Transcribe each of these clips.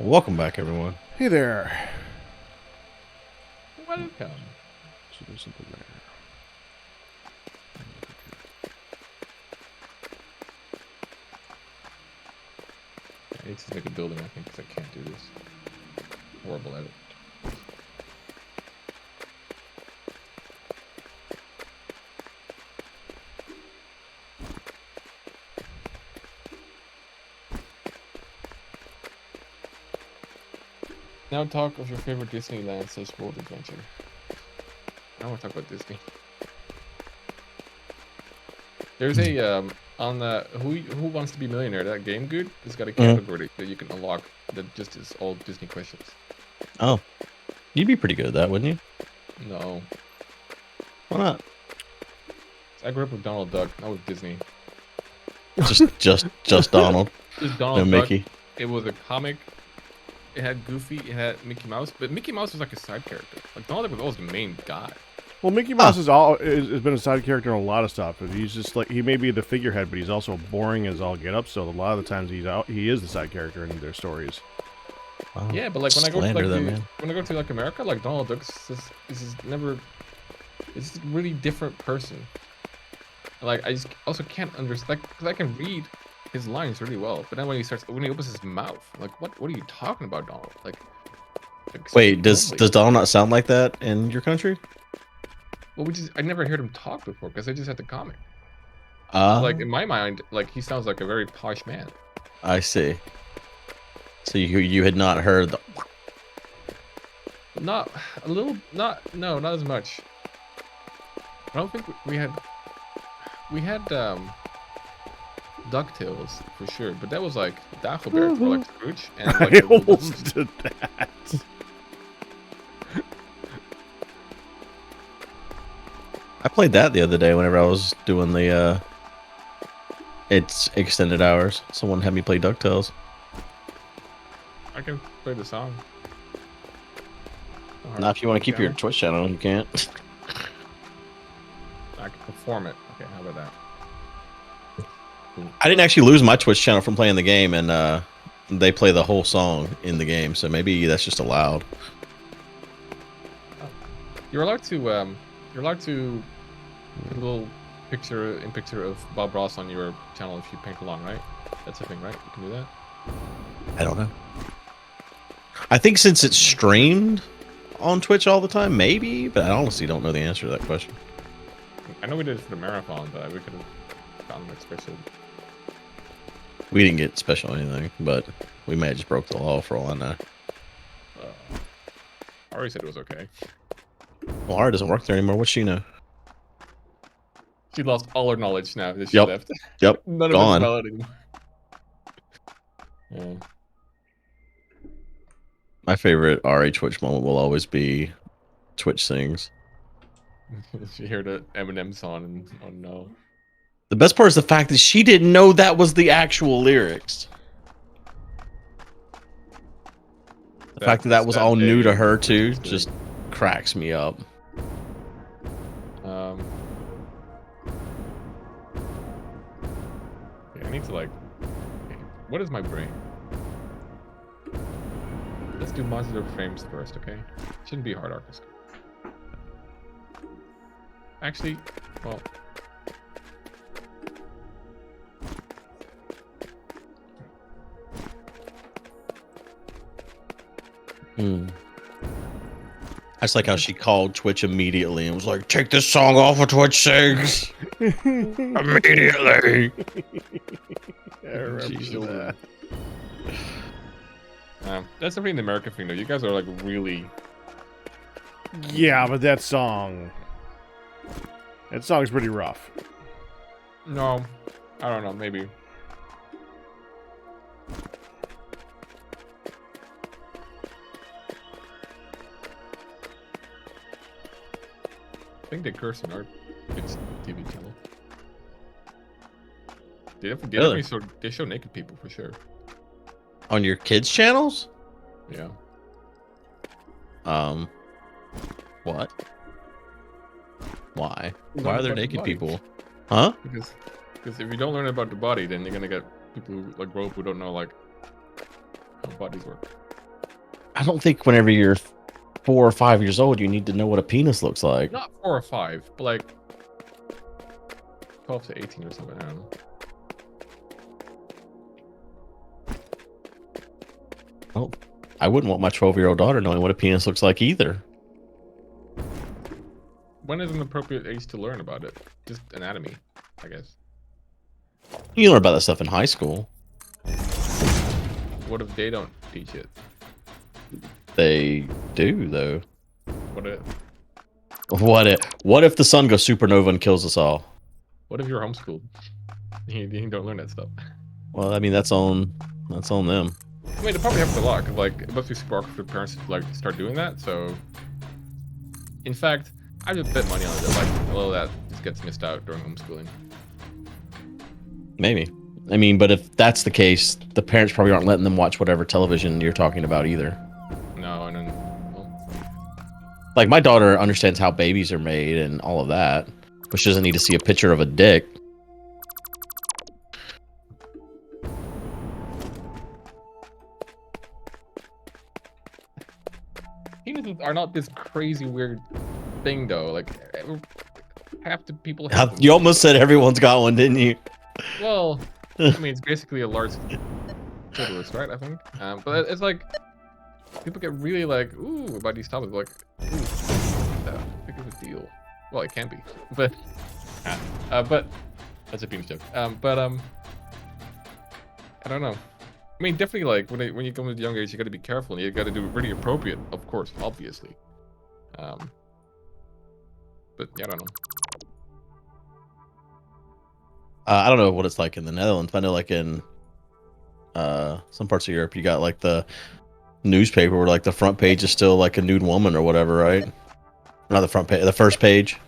Welcome back, everyone. Hey there. Welcome. So there's something there. I need to make a building, I think, because I can't do this. Horrible at it. Now talk of your favorite Disneyland / world adventure. I want to talk about Disney. There's a on the Who Wants to Be Millionaire, that game, Guude, it's got a category that you can unlock that just is all Disney questions. Oh, you'd be pretty good at that, wouldn't you? No. Why not? I grew up with Donald Duck, not with Disney. Just Donald. Just Donald No Duck. Mickey. It was a comic. It had Goofy, it had Mickey Mouse, but Mickey Mouse was like a side character. Like Donald Duck was always the main guy. Well, Mickey Mouse has been a side character in a lot of stuff. He's just like, he may be the figurehead, but he's also boring as all get up. So a lot of the times he is the side character in their stories. Oh, Yeah, but like when I go to like that, when I go to like America, like Donald Duck is just a really different person. Like I just also can't understand, like, because I can read his lines really well, but then when he opens his mouth, like what are you talking about, Donald? Like wait, does Donald not sound like that in your country? Well, I never heard him talk before because I just had the comic. Like in my mind, like he sounds like a very posh man. I see. So you had not heard the. Not as much. I don't think we had DuckTales for sure, but that was like Dagobert or like Scrooge, and like I almost did that. I played that the other day whenever I was doing the it's extended hours. Someone had me play DuckTales. I can play the song. Now, if you want to keep your Twitch channel, you can't. I can perform it. Okay, how about that? I didn't actually lose my Twitch channel from playing the game, and they play the whole song in the game, so maybe that's just allowed. You're allowed to put a little picture of Bob Ross on your channel if you paint along, right? That's a thing, right? You can do that. I don't know. I think since it's streamed on Twitch all the time, maybe, but I honestly don't know the answer to that question. I know we did it for the marathon, but we could have gotten like special. We didn't get special anything, but we may have just broke the law for all I know. Ari said it was okay. Well, Ara doesn't work there anymore. What's she know? She lost all her knowledge now that she Yep. left. Yep. None of Gone. it's valid anymore. Yeah. My favorite RA Twitch moment will always be Twitch sings. She heard the Eminem song and oh no. The best part is the fact that she didn't know that was the actual lyrics. The fact that that was all new to her too just cracks me up. Yeah, I need to like. Okay, what is my brain? Let's do modular frames first, okay? Shouldn't be hard, Arkas. Actually, well. I just like how she called Twitch immediately and was like, "Take this song off of Twitch sings immediately." I remember that. That's definitely an American thing, though. You guys are like really. Yeah, but that song's pretty rough. No, I don't know. Maybe. I think they curse in our kids' TV channel. They show naked people for sure. On your kids' channels? Yeah. What? Why? Learn Why are there about the naked body. people? Huh? Because if you don't learn about the body, then you're gonna get people who like grow up who don't know like how bodies work. I don't think whenever you're 4 or 5 years old, you need to know what a penis looks like. Not 4 or 5, but like 12 to 18 or something. I don't know. Well, I wouldn't want my 12-year-old daughter knowing what a penis looks like either. When is an appropriate age to learn about it? Just anatomy, I guess. You learn about that stuff in high school. What if they don't teach it? They do, though. What if What if the sun goes supernova and kills us all? you're homeschooled? You don't learn that stuff. Well, I mean, that's on them. I mean, they probably have to lock. Like, it must be super awkward for parents to like start doing that. So, in fact, I just bet money on it that like a little of that just gets missed out during homeschooling. Maybe. I mean, but if that's the case, the parents probably aren't letting them watch whatever television you're talking about either. No, and then well, Like, my daughter understands how babies are made and all of that, but she doesn't need to see a picture of a dick. penises are not this crazy weird thing though. Like half the people have them. You almost said everyone's got one, didn't you? Well, I mean, it's basically a large clitoris, right? I think. But it's like people get really like, ooh, about these topics. Like, ooh, that big of a deal. Well, it can be, but that's a penis joke. I don't know. I mean, definitely like when you come to the young age, you got to be careful and you got to do it really appropriate, of course, obviously. But yeah, I don't know. I don't know what it's like in the Netherlands. But I know, like in some parts of Europe, you got like the newspaper where like the front page is still like a nude woman or whatever, right? Not the front page, the first page.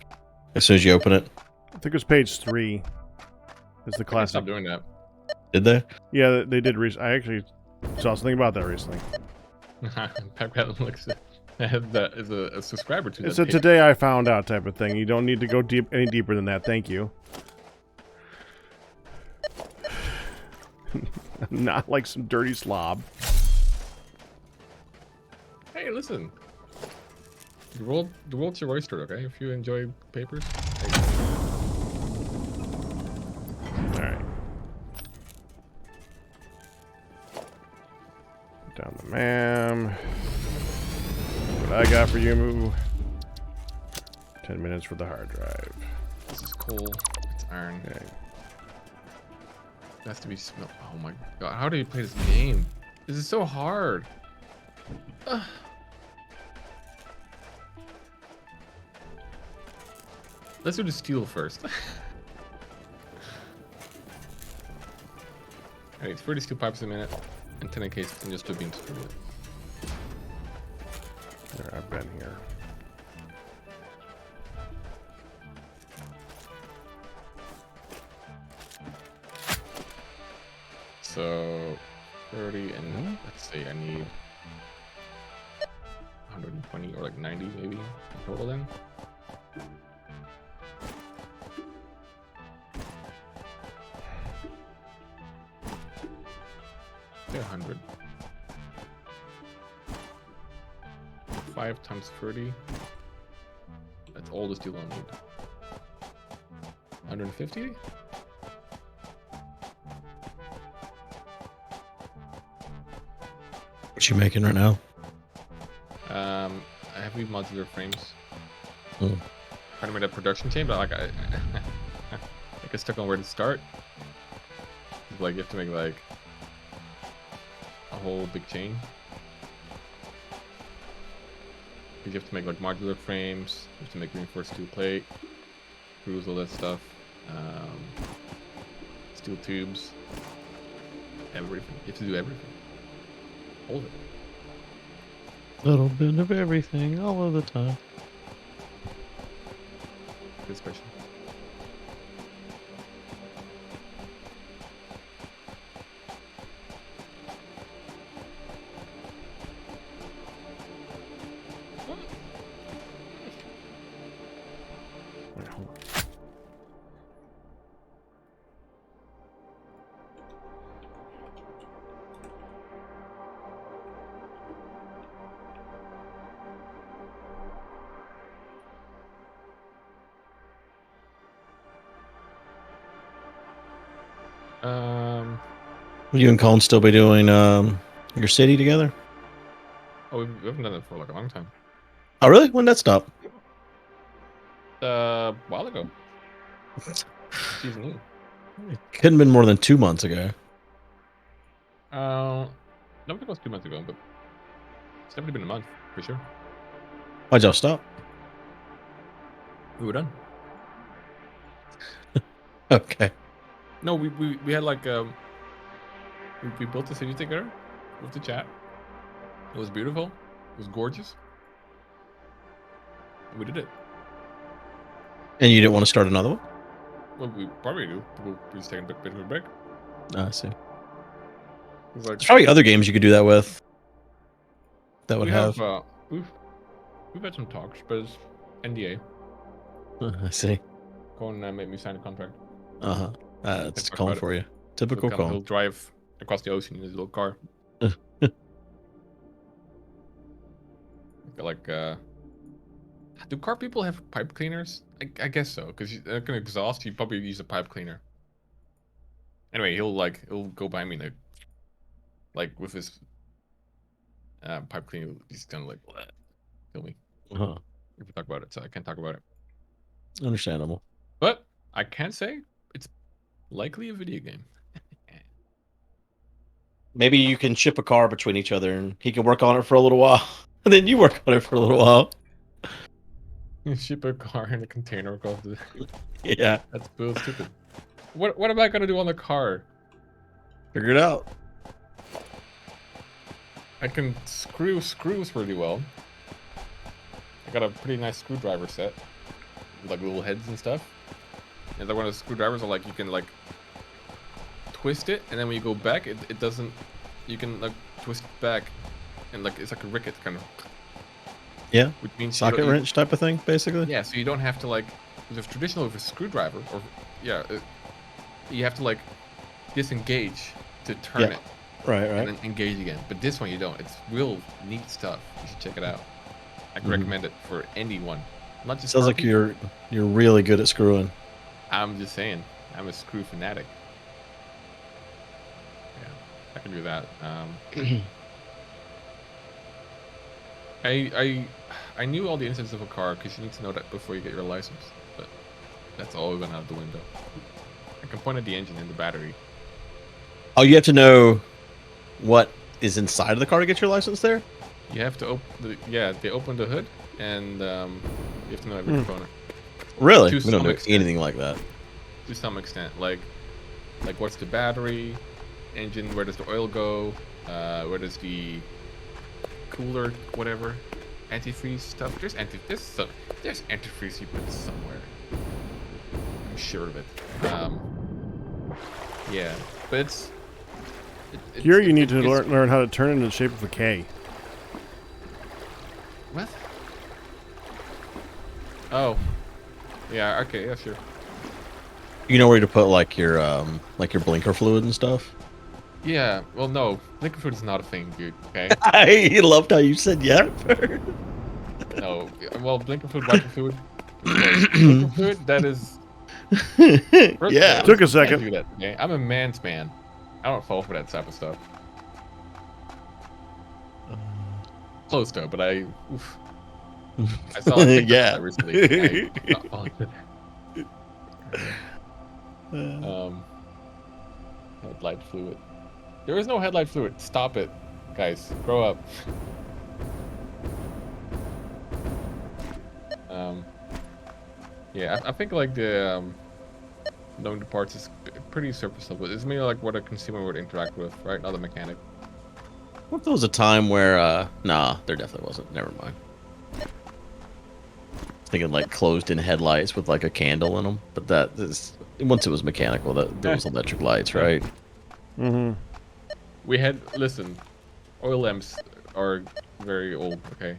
As soon as you open it, I think it was page 3. It's the classic. Stop doing that. did they? Yeah, they did. I actually saw something about that recently. Pat looks is a subscriber to that. It's a page. today I found out type of thing. You don't need to go any deeper than that. Thank you. Not like some dirty slob. Hey, listen. The world's your oyster, okay? If you enjoy papers. All right. Down the ma'am. What I got for you? 10 minutes for the hard drive. This is coal. It's iron. Okay. It has to be smelled. Oh my god! How do you play this game? This is so hard. Ugh. Let's do the steel first. Alright, it's 30 steel pipes a minute, and 10 cases, and just 2 beams per minute. There, I've been here. So 30 and let's see, I need 120 or like 90 maybe in total then. Say 100. 5 times 30. That's all the steel I'll need. 150? What you making right now? I have these modular frames. Hmm. Kind of made a production chain, but like I get stuck on where to start. Like you have to make like a whole big chain. You have to make like modular frames. You have to make reinforced steel plate, screws, all that stuff. Steel tubes. Everything. You have to do everything. Hold it. Little bit of everything, all of the time. Good special. Wait, hold on. Will you and Colin still be doing your city together? Oh, we haven't done it for like a long time. Oh, really? When did that stop? A while ago. Season E. It couldn't have been more than 2 months ago. I don't think it was 2 months ago, but it's definitely been a month for sure. Why'd y'all stop? We were done. Okay. No, we had like we built the city together with the chat. It was beautiful. It was gorgeous. We did it. And you didn't want to start another one? Well, we probably do. We're just taking a bit of a break. I see. It's like, There's probably other games you could do that with. That would we have. we've had some talks, but it's NDA. I see. Colin made me sign a contract. Uh-huh. That's talk Colin about for you. Typical He'll Colin. drive across the ocean in his little car. Do car people have pipe cleaners? I guess so, because they're gonna exhaust. You probably use a pipe cleaner. Anyway, he'll go by me like with his pipe cleaner. He's gonna like kill me Uh-huh. if we talk about it. So I can't talk about it. Understandable. But I can say it's likely a video game. Maybe you can ship a car between each other and he can work on it for a little while. And then you work on it for a little while. Ship a car in a container across the. Yeah. That's real stupid. What am I gonna do on the car? Figure it out. I can screw screws really well. I got a pretty nice screwdriver set with like little heads and stuff. And like one of the screwdrivers are like you can like twist it, and then when you go back, it doesn't. You can like twist it back, and like it's like a ricket kind of. Yeah. Which means Socket wrench type of thing, basically. Yeah, so you don't have to like. With a traditional with a screwdriver, or yeah, you have to like disengage to turn it. Right. And then engage again. But this one you don't. It's real neat stuff. You should check it out. I can recommend it for anyone. Not just. Sounds like you're really good at screwing. I'm just saying. I'm a screw fanatic. Yeah, I can do that. I knew all the insides of a car because you need to know that before you get your license. But that's all went out the window. I can point at the engine and the battery. Oh, you have to know what is inside of the car to get your license there? You have to open they open the hood and you have to know every component. Really? To We don't some know extent. anything like that. To some extent. Like what's the battery, engine, where does the oil go, where does the cooler, whatever, antifreeze stuff. There's antifreeze you put somewhere. I'm sure of it. Yeah, but it's Here you need to learn how to turn it into the shape of a K. What? Oh. Yeah, okay, yeah, sure. You know where to put like your blinker fluid and stuff? Yeah, well, no. Blinker fluid is not a thing, dude, okay? I loved how you said yeah. No. Well, blinker fluid, wiper fluid. Blinker fluid, that is... Yeah. Took a I second. can't do that, okay? I'm a man's man. I don't fall for that type of stuff. Close though, but I saw a TikTok Yeah. recently. Headlight fluid. There is no headlight fluid. Stop it, guys. Grow up. Yeah, I think like the knowing the parts is pretty surface level. It's mainly like what a consumer would interact with, right? Not a mechanic. What if there was a time where nah, there definitely wasn't. Never mind. Thinking like closed-in headlights with like a candle in them, but that is once it was mechanical, that there was electric lights, right? Mm-hmm. We had oil lamps are very old. Okay.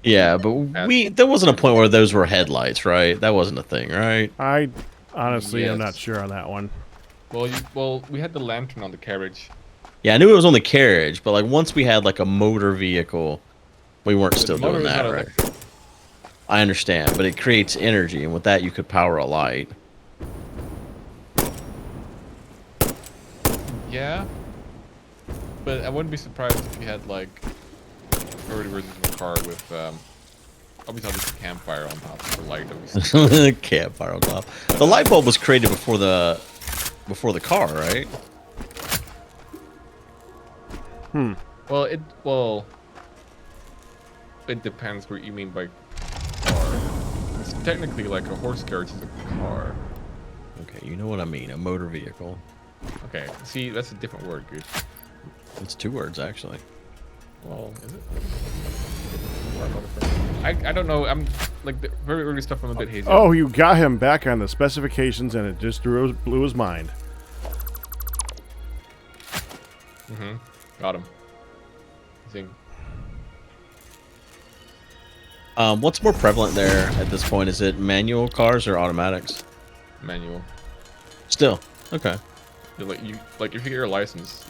Yeah, but there wasn't a point where those were headlights, right? That wasn't a thing, right? I honestly am Yes. not sure on that one. Well, we had the lantern on the carriage. Yeah, I knew it was on the carriage, but like once we had like a motor vehicle, we weren't still The motor doing is that, not right? electric. I understand, but it creates energy, and with that you could power a light. Yeah. But I wouldn't be surprised if you had like early versions of a car with obviously just a campfire on top of the light. Obviously. Campfire on top. The light bulb was created before the car, right? Well, it depends what you mean by car. It's technically like a horse carriage is a car. Okay, you know what I mean. A motor vehicle. Okay, see, that's a different word, Guude. It's 2 words actually. Well, is it? I don't know. I'm like the very early stuff. I'm a bit hazy. Oh, you got him back on the specifications, and it just blew his mind. Got him. Zing. What's more prevalent there at this point? Is it manual cars or automatics? Manual. Still, okay. Like if you get your license,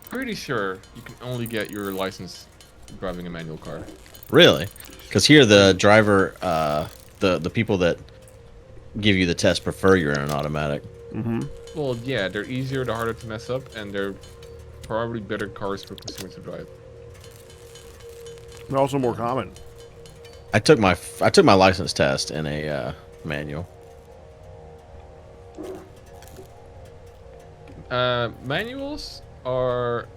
pretty sure you can only get your license driving a manual car. Really? Because here the driver, the people that give you the test prefer you're in an automatic. Well, yeah, they're easier, they're harder to mess up, and they're probably better cars for consumers to drive. They're also more common. I took my license test in a manual. Manuals are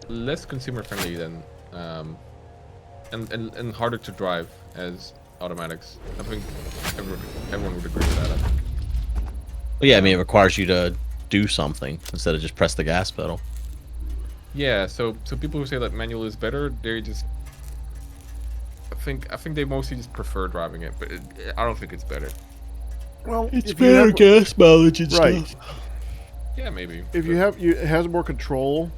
less consumer friendly than and harder to drive as automatics. I think everyone would agree with that. I think. Well, yeah, I mean it requires you to do something instead of just press the gas pedal. Yeah, so people who say that manual is better, they just I think they mostly just prefer driving it, but I don't think it's better. Well, It's better gas mileage and right. stuff. Yeah, maybe. If it has more control,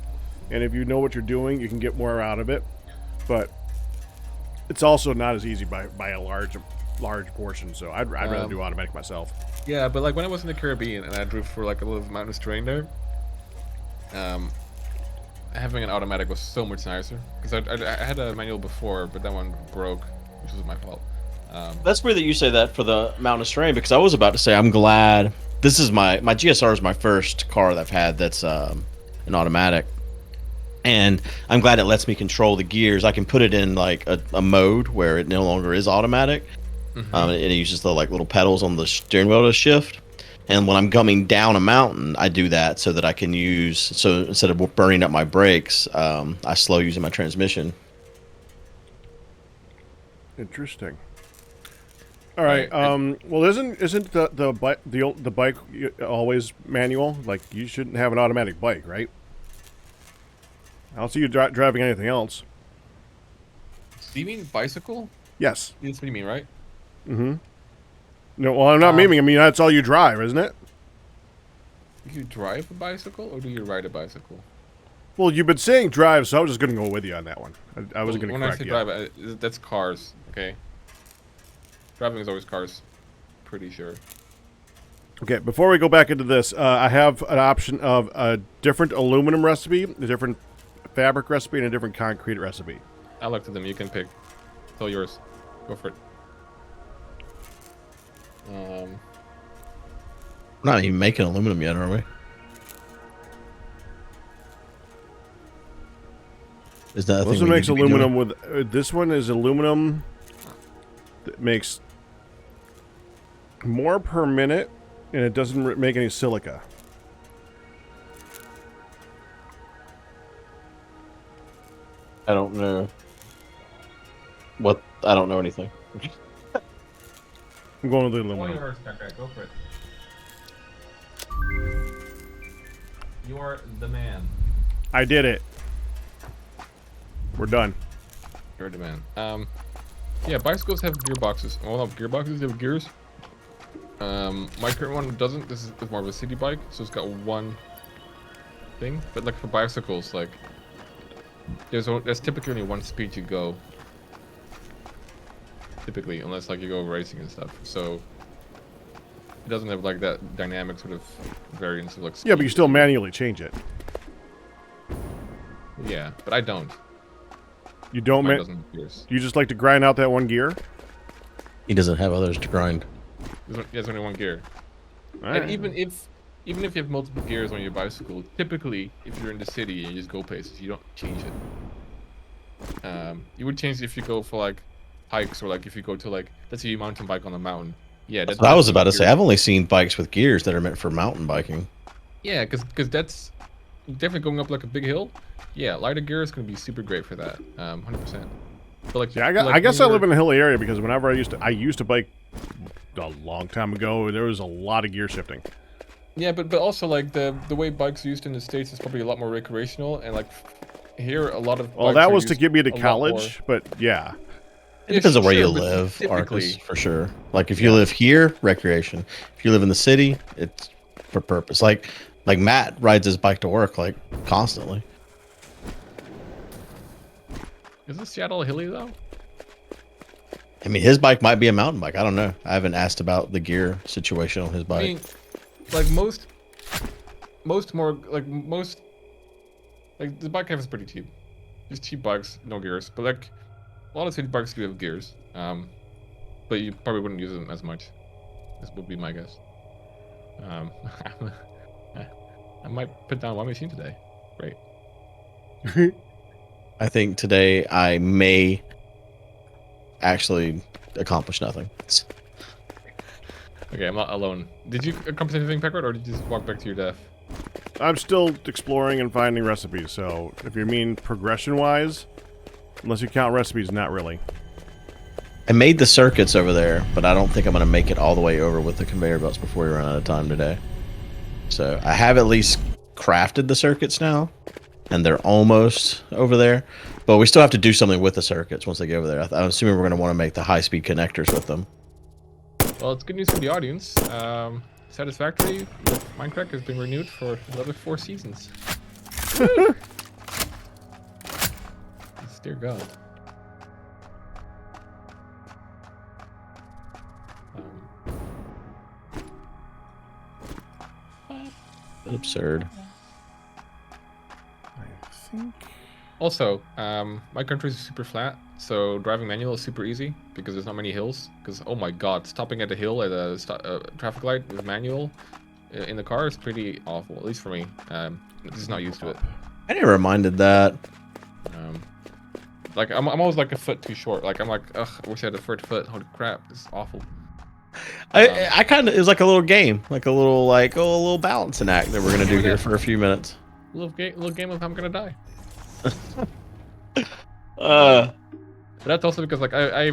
and if you know what you're doing, you can get more out of it. But it's also not as easy by a large portion. So I'd rather do automatic myself. Yeah, but like when I was in the Caribbean and I drove for like a little mountainous terrain there, having an automatic was so much nicer because I had a manual before, but that one broke, which was my fault. That's weird that you say that for the mountainous terrain because I was about to say I'm glad this is my GSR is my first car that I've had that's an automatic, and I'm glad it lets me control the gears. I can put it in like a mode where it no longer is automatic, and it uses the like little pedals on the steering wheel to shift. And when I'm coming down a mountain, I do that so that I can so instead of burning up my brakes, I slow using my transmission. Interesting. All right. Well, isn't the bike always manual? Like you shouldn't have an automatic bike, right? I don't see you driving anything else. Do you mean bicycle? Yes. That's what you mean, right? Mm-hmm. No, well, I'm not memeing. I mean, that's all you drive, isn't it? Do you drive a bicycle or do you ride a bicycle? Well, you've been saying drive, so I was just going to go with you on that one. I wasn't going to correct you. When I say drive, that's cars, okay? Driving is always cars, pretty sure. Okay, before we go back into this, I have an option of a different aluminum recipe, a different fabric recipe, and a different concrete recipe. I looked at them. You can pick. It's all yours. Go for it. We're not even making aluminum yet, are we? Is that This one makes aluminum with this one is aluminum that makes more per minute, and it doesn't make any silica. I don't know. I don't know anything. I'm going with the aluminum. Go for it. You are the man. I did it. We're done. You're the man. Yeah, bicycles have gearboxes. Well, not gearboxes, they have gears. My current one doesn't. This is more of a city bike, so it's got one thing. But like for bicycles, like there's typically only one speed you go. Typically, unless like you go racing and stuff. So it doesn't have like that dynamic sort of variance of like. Yeah, but you still manually change it. Yeah, but I don't. You don't. You just like to grind out that one gear. He doesn't have others to grind. There's only one gear. And even if you have multiple gears on your bicycle, typically if you're in the city and you just go places, you don't change it. You would change it if you go for like hikes or like if you go to like, let's say you mountain bike on a mountain. Yeah, that's what I was about to say. I've only seen bikes with gears that are meant for mountain biking. Yeah, because that's definitely going up like a big hill. Yeah, lighter gear is going to be super great for that. 100%. But like, yeah, I guess I live in a hilly area because whenever I used to bike a long time ago, there was a lot of gear shifting. Yeah, but also like the way bikes are used in the States is probably a lot more recreational, and like here a lot of. Well, that was to get me to college, but yeah. It depends on where you live, Arkas, for sure. Like if you live here, recreation. If you live in the city, it's for purpose. Like Matt rides his bike to work like constantly. Is this Seattle hilly though? I mean, his bike might be a mountain bike. I don't know. I haven't asked about the gear situation on his bike. I mean, like most the bike cab is pretty cheap. Just cheap bikes, no gears. But like a lot of city bikes do have gears. But you probably wouldn't use them as much. This would be my guess. I might put down one machine today. Great. I think today I may actually accomplish nothing. Okay, I'm not alone. Did you accomplish anything, Packard, or did you just walk back to your death? I'm still exploring and finding recipes, so if you mean progression-wise, unless you count recipes, not really. I made the circuits over there, but I don't think I'm going to make it all the way over with the conveyor belts before we run out of time today. So I have at least crafted the circuits now, and they're almost over there. But we still have to do something with the circuits once they get over there. I'm assuming we're going to want to make the high-speed connectors with them. Well, it's good news for the audience. Satisfactory with Minecraft has been renewed for another 4 seasons. Dear God. Absurd. I think. Also, my country is super flat, so driving manual is super easy because there's not many hills. Because oh my God, stopping at a hill at a traffic light with manual in the car is pretty awful, at least for me. Just not used to it. I never minded that. Like I'm always like a foot too short. Like I'm like, ugh, I wish I had a third foot. Holy crap, this is awful. I kind of, it was like a little game, like a little balancing act that we're gonna do here for a few minutes. Little game of I'm gonna die. But But that's also because like I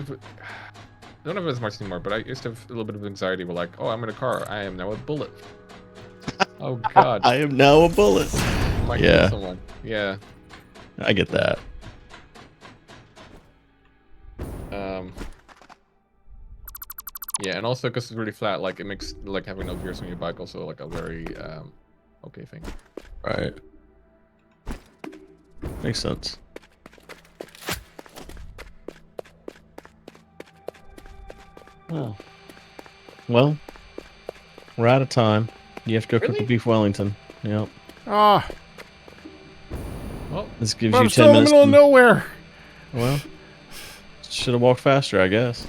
don't have as much anymore. But I used to have a little bit of anxiety. We're like, oh, I'm in a car. I am now a bullet. Oh God. I am now a bullet. I might kill someone. Yeah. I get that. Yeah, and also because it's really flat, like it makes like having no gears on your bike also like a very okay thing. Right. Makes sense. Oh. Well, we're out of time. You have to go cook the beef Wellington. Yep. Ah. Well, This gives I'm you still 10 in the minutes. middle of nowhere. Well, should have walked faster, I guess.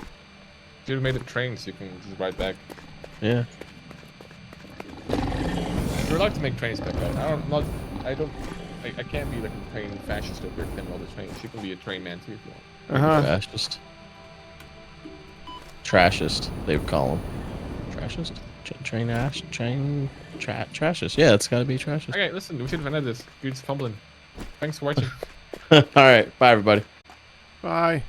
should have made a train so you can just ride back. Yeah. You're allowed to make trains back then. I can't be like a train fascist over here all the trains. You can be a train man too if you want. Fascist. Trashist, they would call them. Trashist? Trashist. Yeah, it's gotta be trashist. Okay, listen, we should have ended this. Dude's fumbling. Thanks for watching. Alright, bye everybody. Bye.